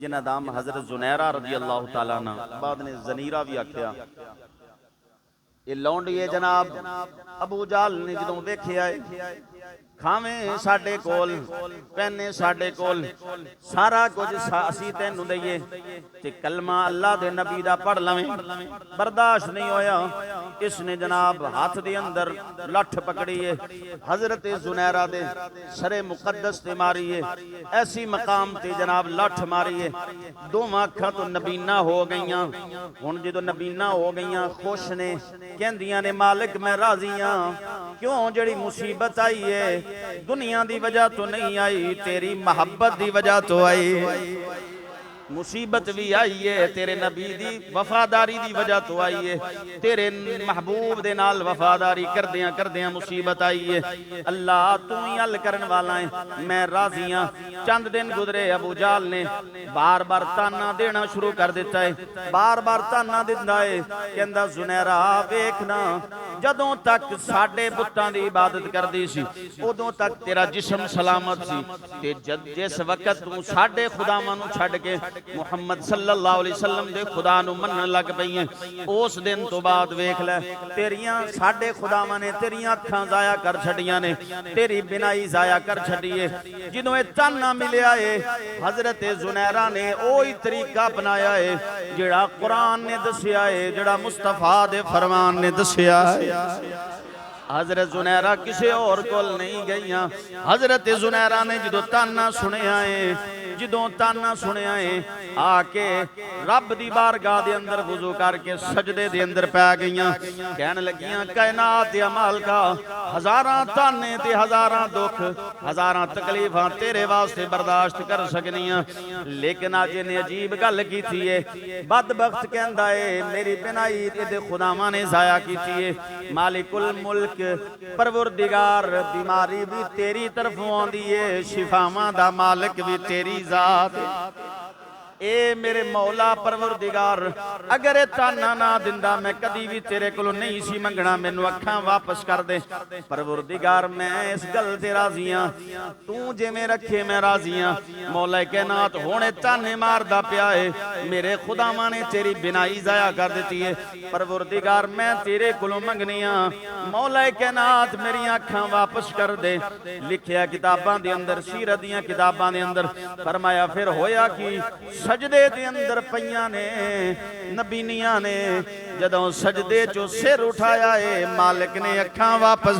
जिन्हां दा नाम हज़रत ज़ुनैरा रज़ी अल्लाह तआला अन्हा, बाद ने ज़नीरा भी आख्या। ये लौंडिए जनाब अबू जाल ने जदों वेखिया खावें साडे कोल पहने साडे कोल सारा कुछ असीं तैनूं दईए ते कलमा अल्लाह दे नबी दा पढ़ लवें, बर्दाश्त नहीं होया। इसने जनाब हाथ दे अंदर लठ पकड़ी है, हजरत ज़ुनैरा दे सरे मुकद्दस ते मारी है, ऐसी मकाम ते जनाब लठ मारी है। दोवां अखां तो नबीना हो गईयां। हुण जदों नबीना हो गईयां खुश ने, कहंदियां ने मालिक मैं राज़ी हां। क्यों जड़ी मुसीबत आई है दुनिया दी वजह तो नहीं आई, तेरी मोहब्बत दी वजह तो आई। मुसीबत भी आई है तेरे नबी दी वफादारी दी वजह तो आई है, तेरे महबूब दे नाल वफादारी करदियां करदियां मुसीबत आई है। अल्लाह तू ही हल करन वाला है, मैं राजी हां। चंद दिन गुजरे, अबू जाल ने बार बार ताना देना शुरू कर दिता है, बार बार ताना दिंदा है। कहंदा ज़ुनैरा वेखना जदों तक साडे बुतां दी इबादत करदी सी उदों तक तेरा जिस्म सलामत सी, ते जिस वक्त तू साडे खुदावां नूं छड्ड के मुहम्मद सल्लल्लाहु अलैहि वसल्लम दे खुदा नूं मनन लग पई है, उस दिन तो बाद वेख लै तेरियां साडे खुदावां ने तेरियां अखां जाया कर छड़ियां ने, तेरी बिनाई जाया कर छड़ी है। जिदों ये ताना मिलिया है हजरत ज़ुनैरा ने ओही तरीका अपनाया है जिहड़ा कुरान ने दस्सिया है, जिहड़ा मुस्तफा दे फरमान ने दस्सिया है। हजरत ज़ुनैरा किसी और कोल नहीं गईयां। हजरत ज़ुनैरा ने जदों ताना सुनिया है, जदों ताना सुनिया है आके रब दी बारगाह दे अंदर वुजू करके सजदे दे अंदर पै गईयां। कहन लगियां कायनात दे मालिका हजारां ताने ते हजारां दुख हजारां तकलीफां तेरे वास्ते बर्दाश्त कर सकनियां, लेकिन अज इन्हें अजीब गल कीती है। बदबख्त कहंदा है मेरी बिनाई ते खुदावां ने जाया कीती है। मालिकुल मुल्क परवरदिगार बीमारी भी तेरी तरफों आंदी है, शिफावां दा मालिक भी तेरी जात है। ए मेरे मौला परवरदिगार अगर ये ताना ना दिंदा मैं कदी भी तेरे कोलों नहीं सी मंगना, मैनू अखां वापस कर दे। परवरदिगार मैं इस गल ते राजी हां, तू जिवें रखे मैं राजी हां। मौला कायनात हुण ताने मारदा पिया है, मेरे खुदावां ने तेरी बिनाई जाया कर दित्ती है। परवरदिगार मैं तेरे कोलों मंगनी हां, मौला कायनात मेरियां अखां वापस कर दे। लिखिया किताबां दे अंदर, सीरत दीयां किताबां दे अंदर फरमाया फिर होया कि सजदे दे अंदर पईयां ने नबीनियां ने, जदों सजदे चों सिर उठाया है मालिक ने अखां वापस